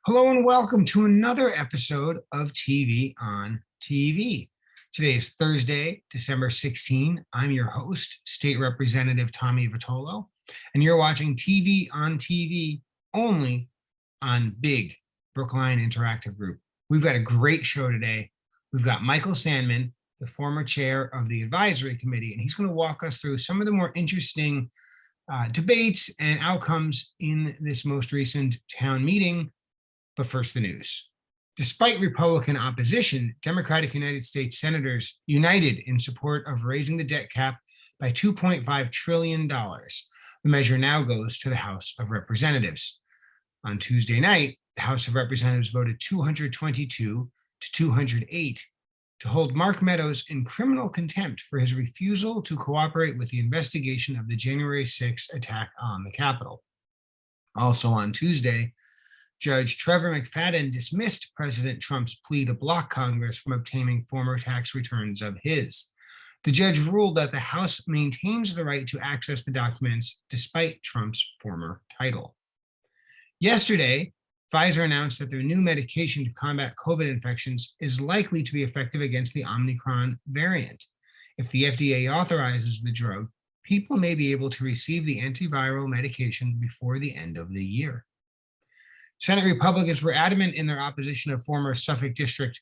Hello and welcome to another episode of TV on TV. Today is Thursday, December 16. I'm your host, State Representative Tommy Vitolo, and you're watching TV on TV only on Big Brookline Interactive Group. We've got a great show today. We've got Michael Sandman, the former chair of the Advisory Committee, and he's going to walk us through some of the more interesting debates and outcomes in this most recent town meeting. But first, the news. Despite Republican opposition, Democratic United States senators united in support of raising the debt cap by $2.5 trillion. The measure now goes to the House of Representatives. On Tuesday night, the House of Representatives voted 222 to 208 to hold Mark Meadows in criminal contempt for his refusal to cooperate with the investigation of the January 6th attack on the Capitol. Also on Tuesday, Judge Trevor McFadden dismissed President Trump's plea to block Congress from obtaining former tax returns of his. The judge ruled that the House maintains the right to access the documents despite Trump's former title. Yesterday, Pfizer announced that their new medication to combat COVID infections is likely to be effective against the Omicron variant. If the FDA authorizes the drug, people may be able to receive the antiviral medication before the end of the year. Senate Republicans were adamant in their opposition of former Suffolk District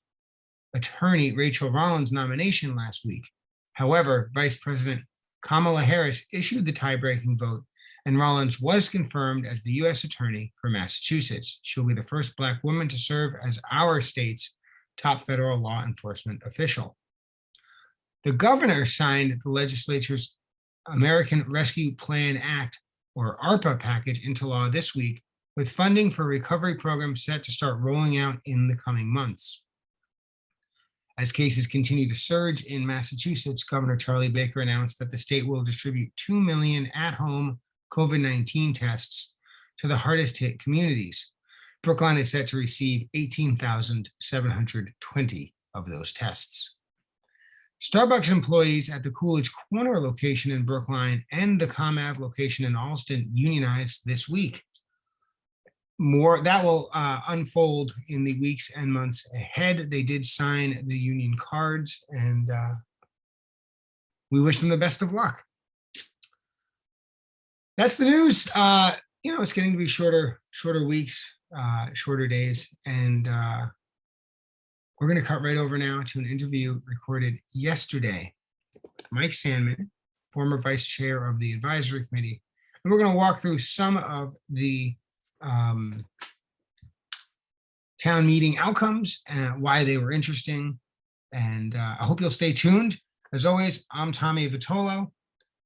Attorney Rachel Rollins' nomination last week. However, Vice President Kamala Harris issued the tie-breaking vote, and Rollins was confirmed as the U.S. Attorney for Massachusetts. She'll be the first Black woman to serve as our state's top federal law enforcement official. The governor signed the legislature's American Rescue Plan Act, or ARPA, package into law this week, with funding for recovery programs set to start rolling out in the coming months. As cases continue to surge in Massachusetts, Governor Charlie Baker announced that the state will distribute 2 million at-home COVID-19 tests to the hardest hit communities. Brookline is set to receive 18,720 of those tests. Starbucks employees at the Coolidge Corner location in Brookline and the ComAv location in Allston unionized this week. More that will unfold in the weeks and months ahead. They did sign the union cards, and we wish them the best of luck. That's the news. It's getting to be shorter weeks, shorter days, and we're going to cut right over now to an interview recorded yesterday with Mike Sandman, former vice chair of the Advisory Committee, and we're going to walk through some of the town meeting outcomes and why they were interesting. And I hope you'll stay tuned. As always, I'm Tommy Vitolo.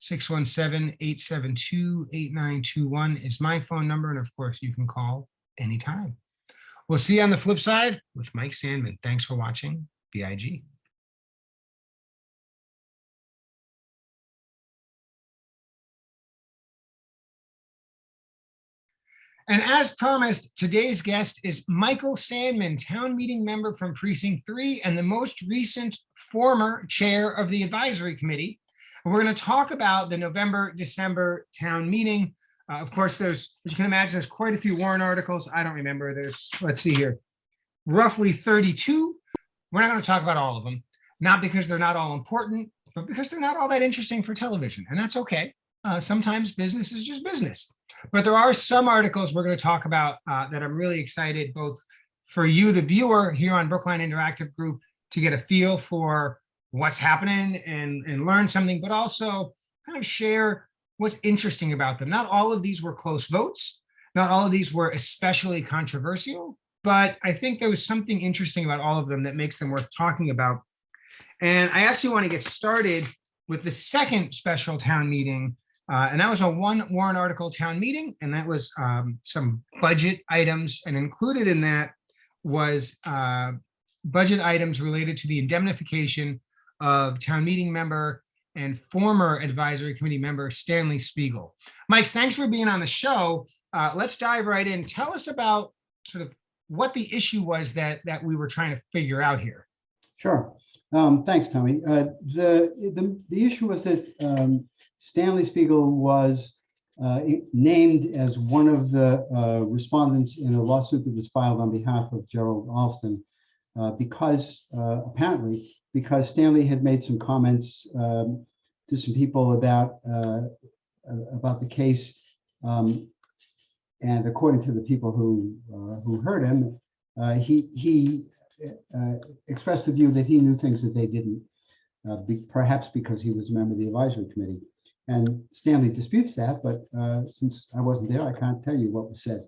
617-872-8921 is my phone number. And of course, you can call anytime. We'll see you on the flip side with Mike Sandman. Thanks for watching BIG. And as promised, today's guest is Michael Sandman, town meeting member from Precinct 3 and the most recent former chair of the Advisory Committee. And we're going to talk about the November-December town meeting. Of course, as you can imagine, there's quite a few warrant articles. I don't remember. Let's see here, roughly 32. We're not going to talk about all of them, not because they're not all important, but because they're not all that interesting for television. And that's okay. Sometimes business is just business. But there are some articles we're going to talk about that I'm really excited, both for you, the viewer here on Brookline Interactive Group, to get a feel for what's happening and learn something, but also kind of share what's interesting about them. Not all of these were close votes. Not all of these were especially controversial, but I think there was something interesting about all of them that makes them worth talking about. And I actually want to get started with the second special town meeting. And that was a one warrant article town meeting, and that was some budget items, and included in that was budget items related to the indemnification of town meeting member and former Advisory Committee member Stanley Spiegel. Mike, thanks for being on the show. Let's dive right in. Tell us about sort of what the issue was that we were trying to figure out here. Sure. Thanks, Tommy. The issue was that Stanley Spiegel was named as one of the respondents in a lawsuit that was filed on behalf of Gerald Alston apparently because Stanley had made some comments to some people about the case. And according to the people who heard him, he expressed the view that he knew things that they didn't, perhaps because he was a member of the advisory committee. And Stanley disputes that, but since I wasn't there, I can't tell you what was said.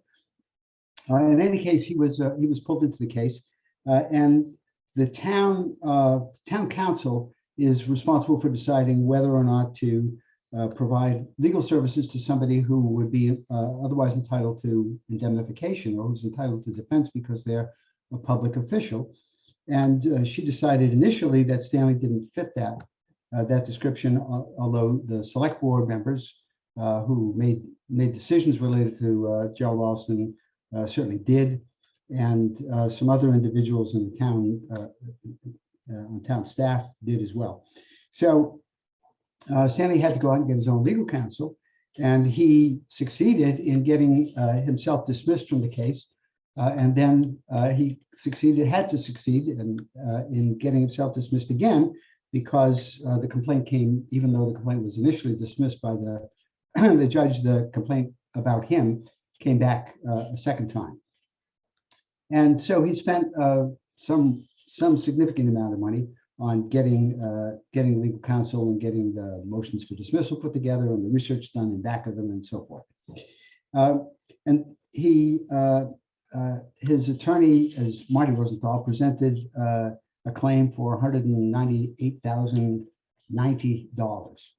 In any case, he was pulled into the case, and the town council is responsible for deciding whether or not to provide legal services to somebody who would be otherwise entitled to indemnification or who's entitled to defense because they're a public official. And she decided initially that Stanley didn't fit that description, although the select board members who made decisions related to Gerald Alston certainly did, and some other individuals in the town, on town staff did as well. So Stanley had to go out and get his own legal counsel, and he succeeded in getting himself dismissed from the case. And then he had to succeed in getting himself dismissed again, because the complaint came, even though the complaint was initially dismissed by the judge, the complaint about him came back a second time. And so he spent some significant amount of money on getting legal counsel and getting the motions for dismissal put together and the research done in back of them and so forth. And his attorney, as Marty Rosenthal, presented a claim for $198,090.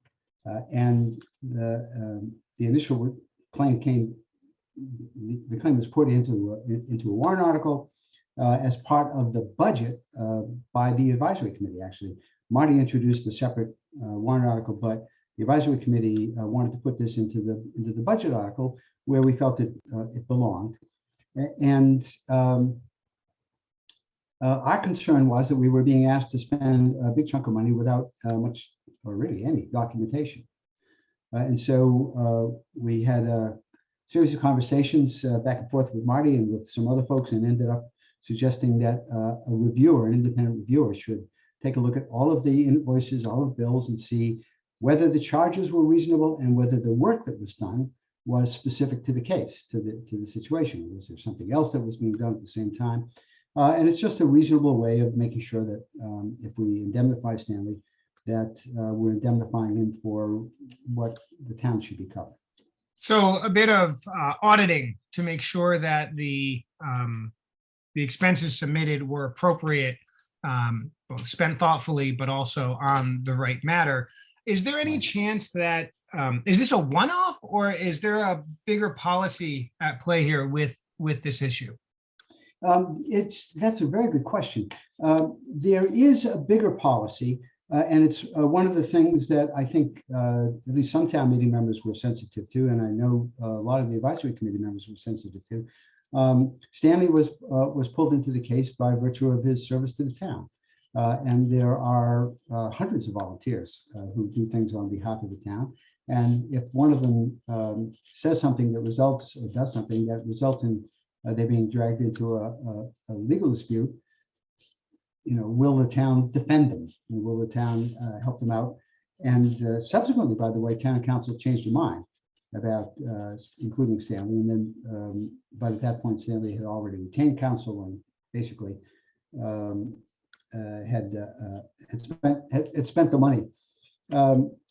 And the initial claim the claim was put into a warrant article as part of the budget by the advisory committee. Actually, Marty introduced a separate warrant article, but the advisory committee wanted to put this into the budget article where we felt it belonged. And our concern was that we were being asked to spend a big chunk of money without much or really any documentation. And so we had a series of conversations back and forth with Marty and with some other folks, and ended up suggesting that an independent reviewer, should take a look at all of the invoices, all of the bills, and see whether the charges were reasonable and whether the work that was done was specific to the case, to the situation. Was there something else that was being done at the same time? And it's just a reasonable way of making sure that if we indemnify Stanley, that we're indemnifying him for what the town should be covered. So a bit of auditing to make sure that the expenses submitted were appropriate, both spent thoughtfully, but also on the right matter. Is there any chance that, is this a one-off, or is there a bigger policy at play here with this issue? That's a very good question. There is a bigger policy, and it's one of the things that I think at least some town meeting members were sensitive to, and I know a lot of the advisory committee members were sensitive to. Stanley was pulled into the case by virtue of his service to the town, and there are hundreds of volunteers who do things on behalf of the town. And if one of them says something that results or does something that results in they're being dragged into a legal dispute, will the town defend them? Will the town help them out? And subsequently, by the way, town council changed their mind about including Stanley. And then, but at that point, Stanley had already retained counsel and basically had spent the money.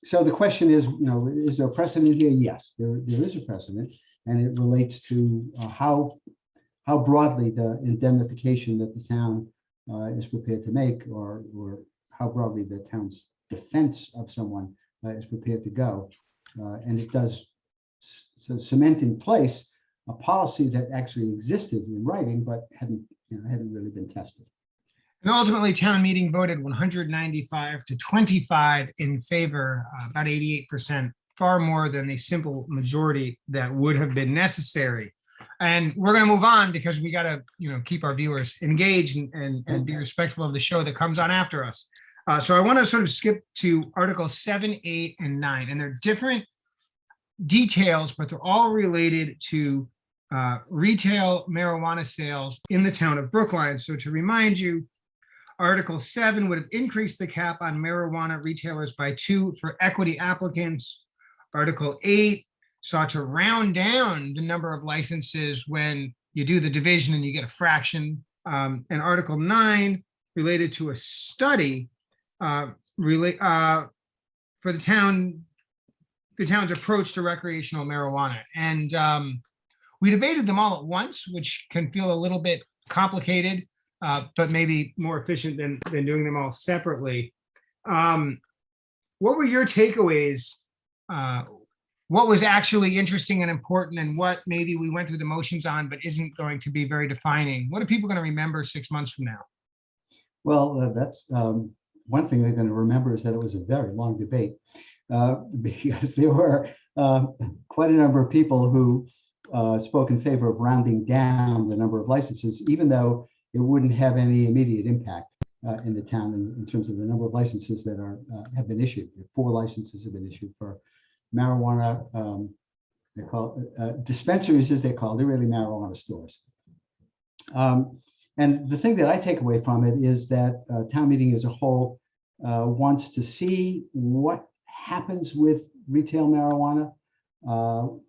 So the question is, is there a precedent here? Yes, there is a precedent, and it relates to how broadly the indemnification that the town is prepared to make, or how broadly the town's defense of someone is prepared to go. And it does cement in place a policy that actually existed in writing, but hadn't really been tested. And ultimately, town meeting voted 195 to 25 in favor, about 88%, far more than the simple majority that would have been necessary. And we're going to move on because we got to, keep our viewers engaged and be respectful of the show that comes on after us. So I want to sort of skip to Article 7, 8, and 9, and they're different details, but they're all related to retail marijuana sales in the town of Brookline. So to remind you, Article 7 would have increased the cap on marijuana retailers by 2 for equity applicants. Article 8 sought to round down the number of licenses when you do the division and you get a fraction. And Article 9 related to a study for the town's approach to recreational marijuana. And we debated them all at once, which can feel a little bit complicated, but maybe more efficient than doing them all separately. What were your takeaways? What was actually interesting and important, and what maybe we went through the motions on, but isn't going to be very defining? What are people going to remember 6 months from now? Well, that's one thing they're going to remember is that it was a very long debate because there were quite a number of people who spoke in favor of rounding down the number of licenses, even though it wouldn't have any immediate impact in the town in terms of the number of licenses that have been issued. 4 licenses have been issued for marijuana. They call dispensaries, as they call. They're really marijuana stores. And the thing that I take away from it is that town meeting as a whole wants to see what happens with retail marijuana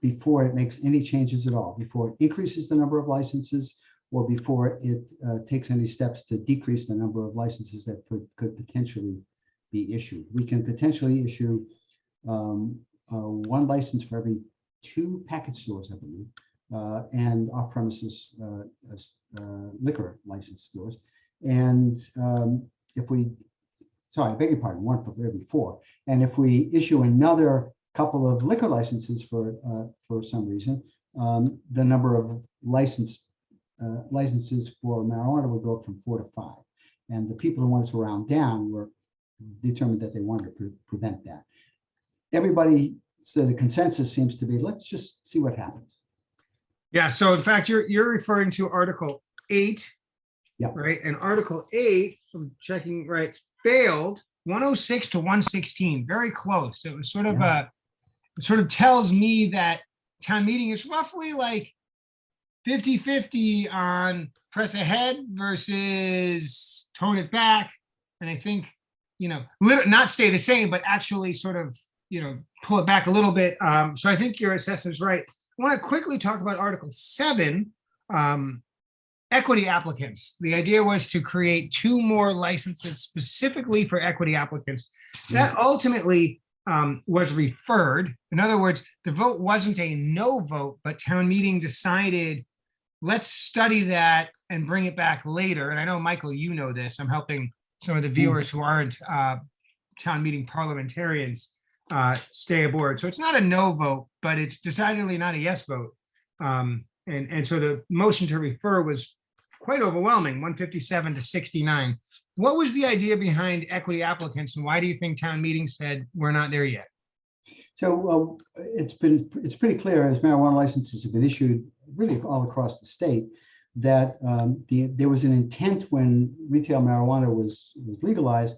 before it makes any changes at all, before it increases the number of licenses, or before it takes any steps to decrease the number of licenses that could potentially be issued. We can potentially issue 1 license for every 2 package stores, I believe, and off-premises liquor license stores. And if we, sorry, I beg your pardon, 1 for every 4. And if we issue another couple of liquor licenses for some reason, the number of licenses for marijuana would go up from 4 to 5. And the people who wanted to round down were determined that they wanted to prevent that. Everybody, so the consensus seems to be, let's just see what happens. Yeah, so in fact, you're referring to Article 8, yeah, right? And Article 8, I'm checking, right, failed 106 to 116, very close. It was sort of it sort of tells me that town meeting is roughly like 50-50 on press ahead versus tone it back. And I think, not stay the same, but actually sort of, pull it back a little bit. So I think your assessment is right. I want to quickly talk about Article 7, equity applicants. The idea was to create 2 more licenses specifically for equity applicants. That ultimately was referred. In other words, the vote wasn't a no vote, but town meeting decided, let's study that and bring it back later. And I know, Michael, you know this. I'm helping some of the viewers who aren't town meeting parliamentarians stay aboard. So it's not a no vote, but it's decidedly not a yes vote. And so the motion to refer was quite overwhelming, 157 to 69. What was the idea behind equity applicants, and why do you think town meeting said we're not there yet? So it's pretty clear as marijuana licenses have been issued really all across the state that there was an intent when retail marijuana was legalized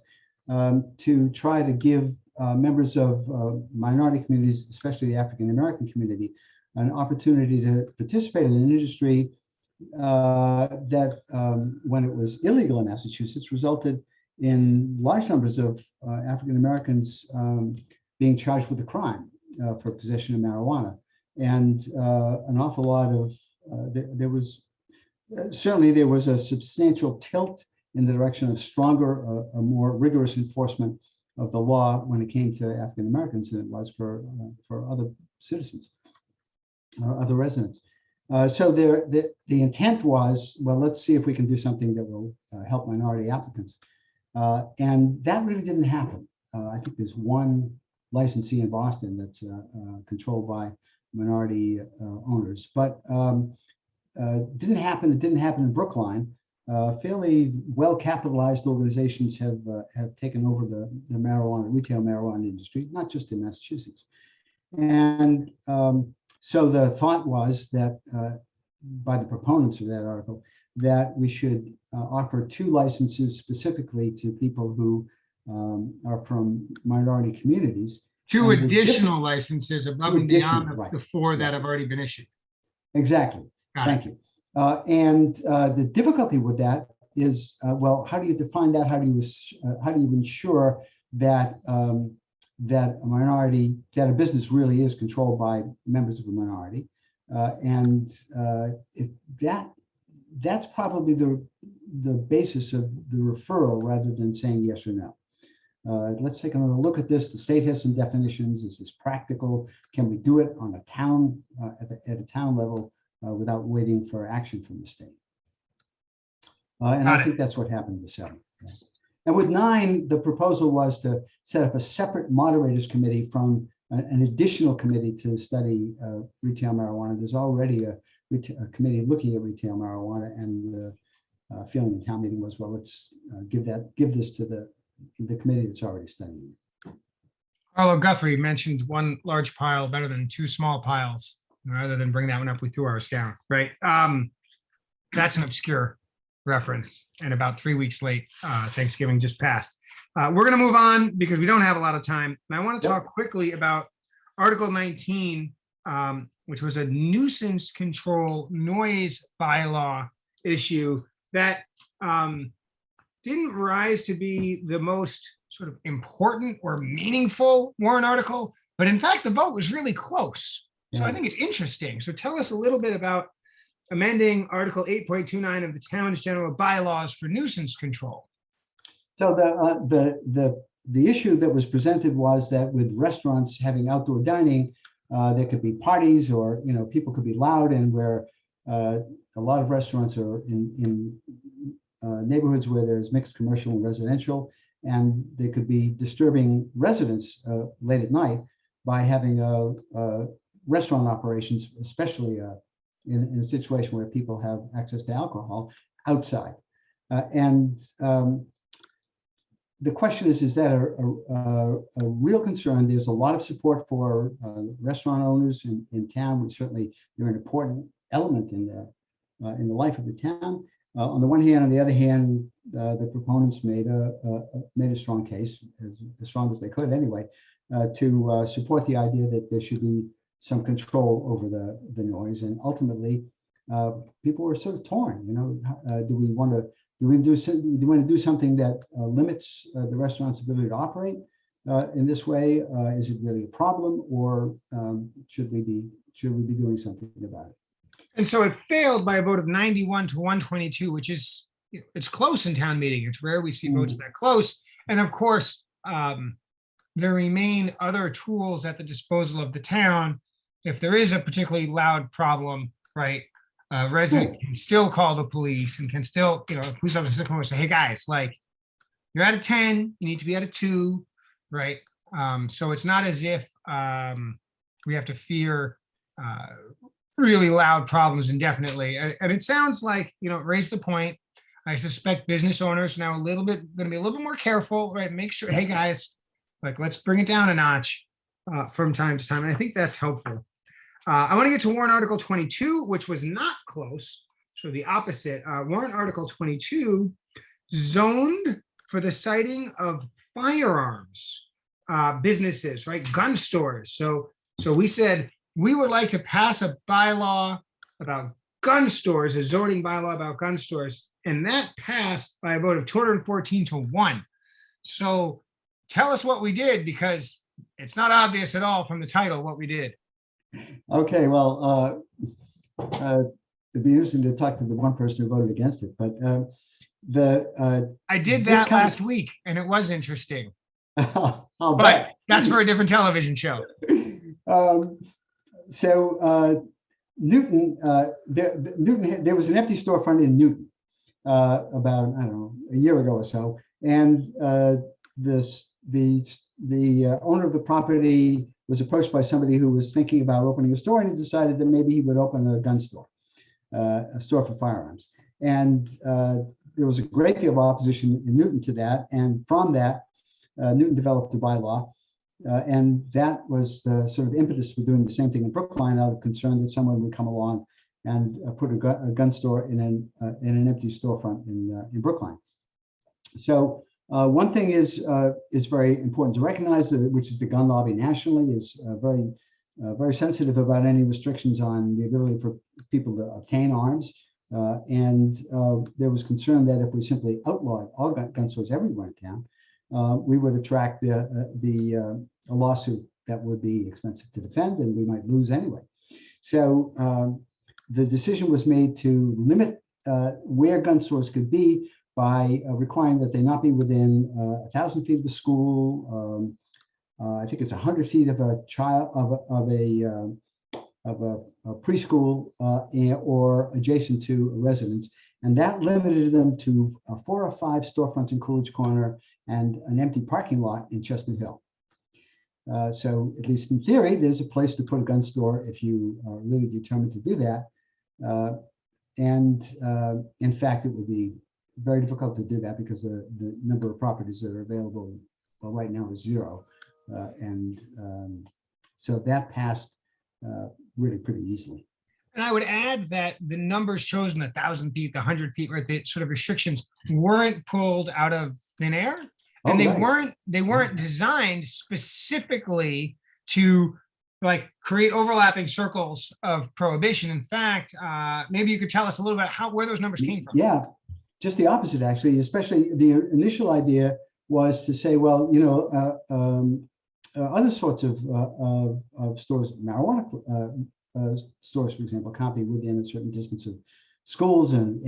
to try to give members of minority communities, especially the African American community, an opportunity to participate in an industry that when it was illegal in Massachusetts resulted in large numbers of African Americans being charged with a crime for possession of marijuana. And an awful lot of, there was a substantial tilt in the direction of stronger, a more rigorous enforcement of the law when it came to African Americans than it was for other citizens or other residents. So the intent was, well, let's see if we can do something that will help minority applicants. And that really didn't happen. I think there's 1 licensee in Boston that's controlled by minority owners, but didn't happen. It didn't happen in Brookline. Fairly well-capitalized organizations have taken over the retail marijuana industry, not just in Massachusetts. And so the thought was that by the proponents of that article, that we should offer 2 licenses specifically to people who are from minority communities. Two And additional licenses above two and beyond additional, right, the four that right. have already been issued. Exactly. Got Thank it. you. The difficulty with that is, well, how do you define that? How do you ensure that that a business really is controlled by members of a minority? If that's probably the basis of the referral rather than saying yes or no. Let's take another look at this. The state has some definitions. Is this practical? Can we do it on a town at a town level without waiting for action from the state? And I think that's what happened with 7. And with 9, the proposal was to set up a separate moderators committee from an additional committee to study retail marijuana. There's already a committee looking at retail marijuana, and the feeling in town meeting was, well, let's give this to the committee that's already studying it. Carlo Guthrie mentioned one large pile better than 2 small piles. Rather than bring that one up, we threw ours down, right? That's an obscure reference and about 3 weeks late. Thanksgiving just passed. We're going to move on because we don't have a lot of time. And I want to talk quickly about Article 19, which was a nuisance control noise bylaw issue that didn't rise to be the most sort of important or meaningful warrant article, but in fact, the vote was really close. So I think it's interesting. So tell us a little bit about amending Article 8.29 of the town's general bylaws for nuisance control. So the issue that was presented was that with restaurants having outdoor dining, there could be parties, or people could be loud, and where a lot of restaurants are in neighborhoods where there's mixed commercial and residential, and they could be disturbing residents late at night by having restaurant operations, especially in a situation where people have access to alcohol outside. The question is that a real concern? There's a lot of support for restaurant owners in town. Certainly, they're an important element in the life of the town. On the one hand, on the other hand, the proponents made a strong case, as strong as they could anyway, to support the idea that there should be some control over the noise. And ultimately, people were sort of torn. Do we want to do something that limits the restaurant's ability to operate in this way? Is it really a problem, or should we be doing something about it? And so it failed by a vote of 91 to 122, which is, it's close in town meeting. It's rare we see votes that close. And of course, there remain other tools at the disposal of the town. If there is a particularly loud problem, right, a resident can still call the police and can still, police officer can say, hey guys, like, you're at a 10, you need to be at a 2, right? So it's not as if we have to fear really loud problems indefinitely. And it sounds like, raise the point. I suspect business owners now going to be a little bit more careful, right? Make sure, hey guys, like, let's bring it down a notch from time to time. And I think that's helpful. I want to get to warrant article 22, which was not close. So the opposite. Warrant article 22 zoned for the siting of firearms businesses, right? Gun stores. So we said we would like to pass a bylaw about gun stores, a zoning bylaw about gun stores, and that passed by a vote of 214 to 1. So tell us what we did, because it's not obvious at all from the title what we did. Okay, well, it'd be interesting to talk to the one person who voted against it, but I did that last week, and it was interesting. But bet. That's for a different television show. Newton, there was an empty storefront in Newton about, I don't know, a year ago or so, and the owner of the property was approached by somebody who was thinking about opening a store, and he decided that maybe he would open a gun store, a store for firearms. And there was a great deal of opposition in Newton to that, and from that, Newton developed a bylaw. And that was the sort of impetus for doing the same thing in Brookline, out of concern that someone would come along and put a gun store in an empty storefront in Brookline. So One thing is very important to recognize, which is the gun lobby nationally is very sensitive about any restrictions on the ability for people to obtain arms. And there was concern that if we simply outlawed all gun stores everywhere in town, we would attract a lawsuit that would be expensive to defend, and we might lose anyway. So the decision was made to limit where gun stores could be by requiring that they not be within 1,000 feet of the school. I think it's 100 feet of a child of a preschool or adjacent to a residence, and that limited them to 4 or 5 storefronts in Coolidge Corner and an empty parking lot in Chestnut Hill. So at least in theory, there's a place to put a gun store if you are really determined to do that. In fact, it would be very difficult to do that because the number of properties that are available right now is 0. So that passed really pretty easily. And I would add that the numbers chosen, 1,000 feet, the 100 feet, right, the sort of restrictions weren't pulled out of thin air. And they weren't designed specifically to like create overlapping circles of prohibition. In fact, maybe you could tell us a little bit where those numbers came from. Yeah, just the opposite, actually. Especially the initial idea was to say, well, you know, other sorts of stores, marijuana stores, for example, can't be within a certain distance of schools and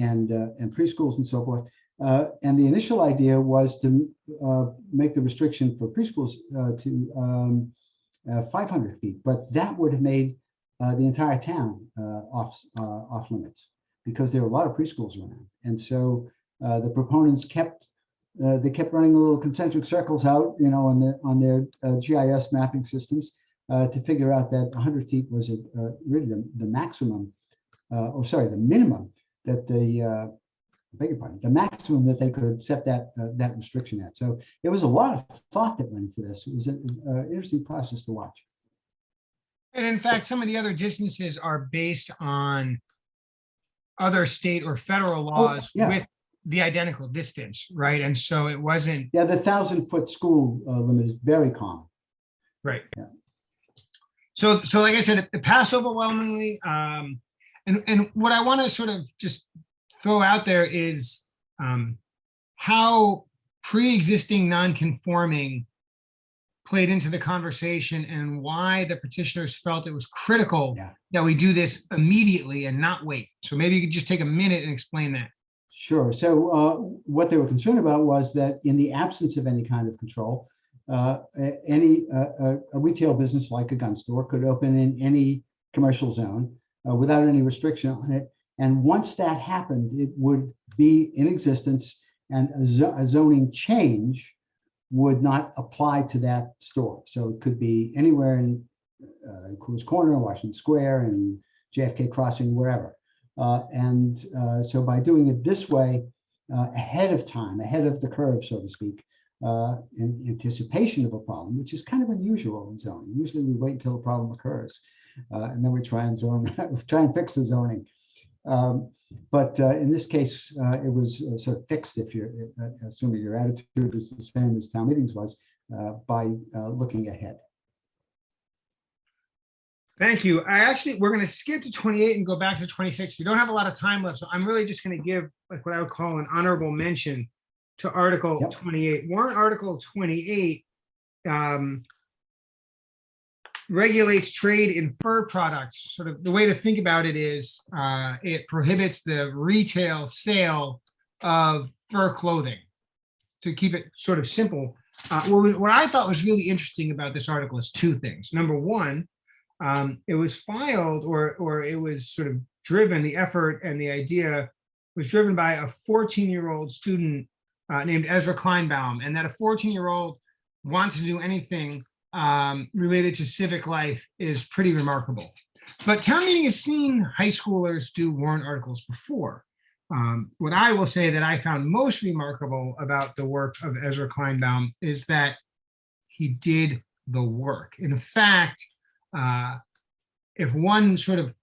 preschools and so forth. And the initial idea was to make the restriction for preschools to 500 feet, but that would have made the entire town off limits because there were a lot of preschools around. And so the proponents kept running little concentric circles out, you know, on their GIS mapping systems to figure out that 100 feet was really the maximum, the minimum that the maximum that they could set that restriction at. So there was a lot of thought that went into this. It was an interesting process to watch. And in fact, some of the other distances are based on other state or federal laws with the identical distance, right? And so it wasn't. Yeah, the 1,000-foot school limit is very common. Right. Yeah. So like I said, it passed overwhelmingly. And what I want to sort of just throw out there is how pre-existing non-conforming played into the conversation and why the petitioners felt it was critical that we do this immediately and not wait. So maybe you could just take a minute and explain that. Sure. So what they were concerned about was that in the absence of any kind of control, a retail business like a gun store could open in any commercial zone without any restriction on it. And once that happened, it would be in existence, and a zoning change would not apply to that store. So it could be anywhere in Coolidge Corner, Washington Square, and JFK Crossing, wherever. So by doing it this way, ahead of time, ahead of the curve, so to speak, in anticipation of a problem, which is kind of unusual in zoning. Usually we wait until a problem occurs, and then we try and fix the zoning. But in this case, it was sort of fixed, if you're assuming your attitude is the same as town meetings was, by looking ahead. Thank you. We're going to skip to 28 and go back to 26. We don't have a lot of time left, so I'm really just going to give like what I would call an honorable mention to Article 28. Warrant Article 28 regulates trade in fur products. Sort of the way to think about it is it prohibits the retail sale of fur clothing. To keep it sort of simple, what I thought was really interesting about this article is 2 things. Number one, it was filed or it was sort of driven, the effort and the idea was driven by a 14-year-old student named Ezra Kleinbaum, and that a 14-year-old wants to do anything related to civic life is pretty remarkable. But town meeting has seen high schoolers do warrant articles before. What I will say that I found most remarkable about the work of Ezra Kleinbaum is that he did the work. In fact, if one sort of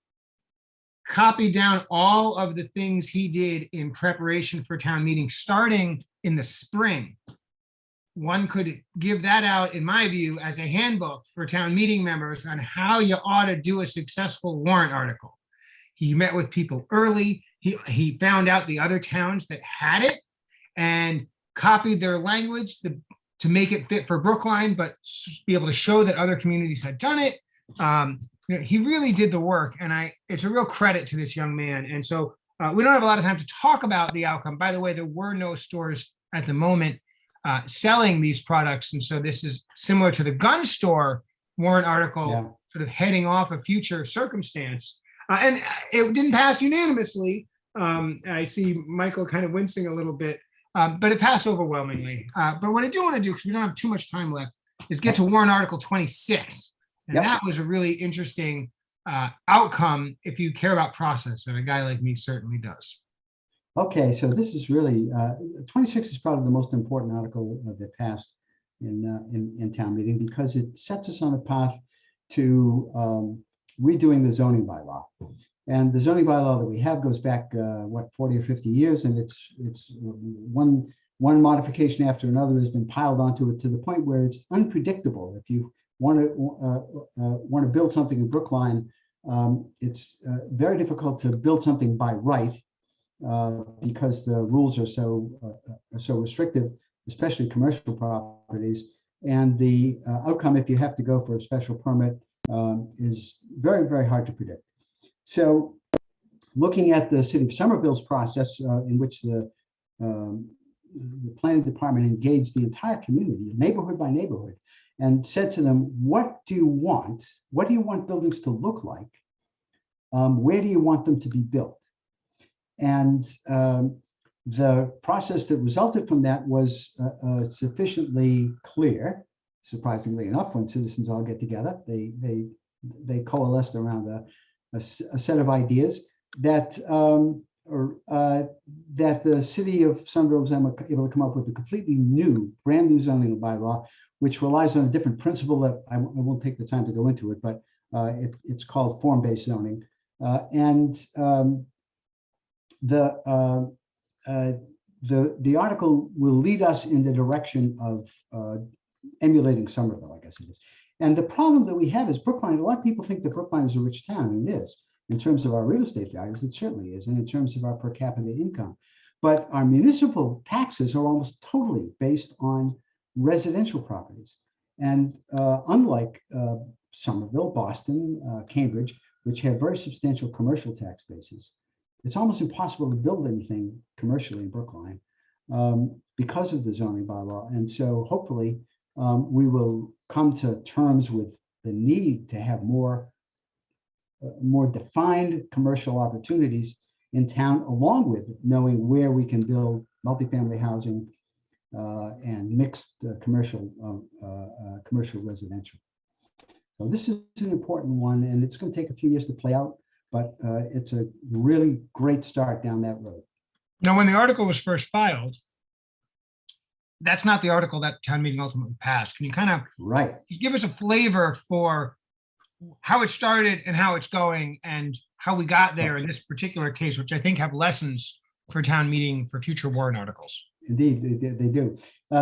copied down all of the things he did in preparation for town meeting, starting in the spring, one could give that out, in my view, as a handbook for town meeting members on how you ought to do a successful warrant article. He met with people early. He found out the other towns that had it and copied their language to make it fit for Brookline, but be able to show that other communities had done it. He really did the work, and it's a real credit to this young man. And so we don't have a lot of time to talk about the outcome. By the way, there were no stores at the moment selling these products. And so this is similar to the gun store warrant article, sort of heading off a future circumstance. And it didn't pass unanimously. I see Michael kind of wincing a little bit, but it passed overwhelmingly. But what I do want to do, because we don't have too much time left, is get to warrant article 26. And that was a really interesting outcome if you care about process, and a guy like me certainly does. Okay, so this is really 26 is probably the most important article that passed in town meeting, because it sets us on a path to redoing the zoning bylaw. And the zoning bylaw that we have goes back 40 or 50 years, and it's one modification after another has been piled onto it to the point where it's unpredictable. If you want to build something in Brookline, it's very difficult to build something by right because the rules are so restrictive, especially commercial properties. And the outcome, if you have to go for a special permit, is very, very hard to predict. So looking at the city of Somerville's process in which the planning department engaged the entire community, neighborhood by neighborhood, and said to them, what do you want? What do you want buildings to look like? Where do you want them to be built? And the process that resulted from that was sufficiently clear, surprisingly enough. When citizens all get together, they coalesced around a set of ideas that that the city of Somerville was able to come up with a completely new, brand new zoning bylaw, which relies on a different principle that I won't take the time to go into it, but it's called form-based zoning. The article will lead us in the direction of emulating Somerville, I guess it is. And the problem that we have is Brookline. A lot of people think that Brookline is a rich town, and it is. In terms of our real estate values, it certainly is, and in terms of our per capita income. But our municipal taxes are almost totally based on residential properties. And unlike Somerville, Boston, Cambridge, which have very substantial commercial tax bases, it's almost impossible to build anything commercially in Brookline because of the zoning bylaw. And so hopefully we will come to terms with the need to have more defined commercial opportunities in town, along with knowing where we can build multifamily housing and mixed commercial residential. So this is an important one, and it's going to take a few years to play out, but it's a really great start down that road. Now, when the article was first filed, that's not the article that town meeting ultimately passed. Can you kind of give us a flavor for how it started and how it's going and how we got there in this particular case, which I think have lessons for town meeting for future warrant articles? Indeed, they do.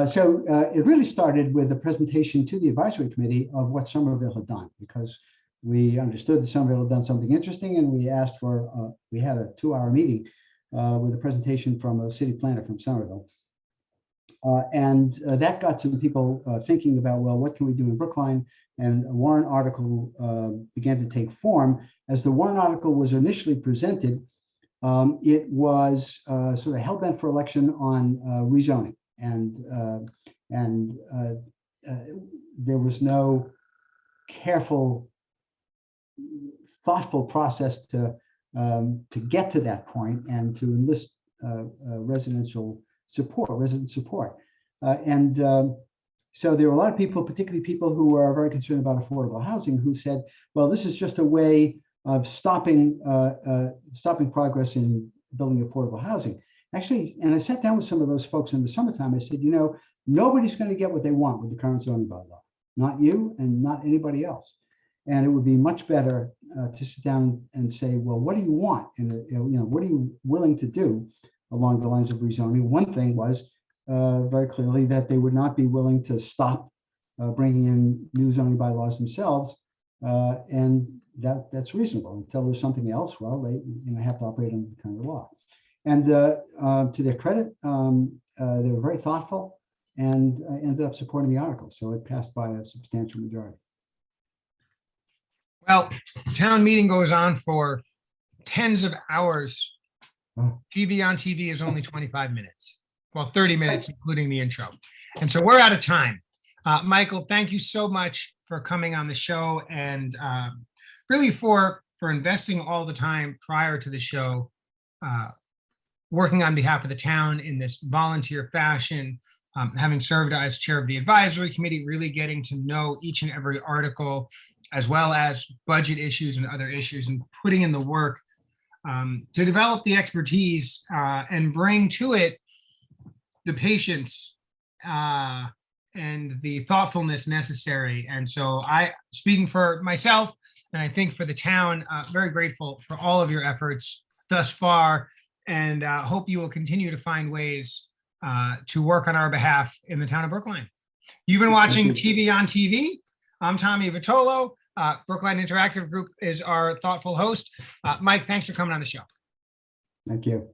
So it really started with a presentation to the advisory committee of what Somerville had done, because we understood that Somerville had done something interesting, and we asked for, we had a 2-hour meeting with a presentation from a city planner from Somerville. And that got some people thinking about, well, what can we do in Brookline? And a warrant article began to take form. As the warrant article was initially presented, it was sort of hell-bent for election on rezoning. And there was no careful, thoughtful process to get to that point and to enlist resident support. So there were a lot of people, particularly people who are very concerned about affordable housing, who said, well, this is just a way of stopping progress in building affordable housing. Actually, and I sat down with some of those folks in the summertime. I said, you know, nobody's going to get what they want with the current zoning bylaw, not you and not anybody else. And it would be much better to sit down and say, well, what do you want? And what are you willing to do along the lines of rezoning? One thing was very clearly that they would not be willing to stop bringing in new zoning bylaws themselves. And that's reasonable. Until there's something else, well, they have to operate under the kind of law. And to their credit, they were very thoughtful and ended up supporting the article. So it passed by a substantial majority. Well, town meeting goes on for tens of hours. Oh. TV on TV is only 25 minutes. Well, 30 minutes, including the intro. And so we're out of time. Michael, thank you so much for coming on the show and really for investing all the time prior to the show, working on behalf of the town in this volunteer fashion, having served as chair of the advisory committee, really getting to know each and every article, as well as budget issues and other issues, and putting in the work to develop the expertise and bring to it the patience and the thoughtfulness necessary. And so speaking for myself, and I think for the town, very grateful for all of your efforts thus far, and hope you will continue to find ways to work on our behalf in the town of Brookline. You've been watching TV on TV. I'm Tommy Vitolo. Brookline Interactive Group is our thoughtful host. Mike, thanks for coming on the show. Thank you.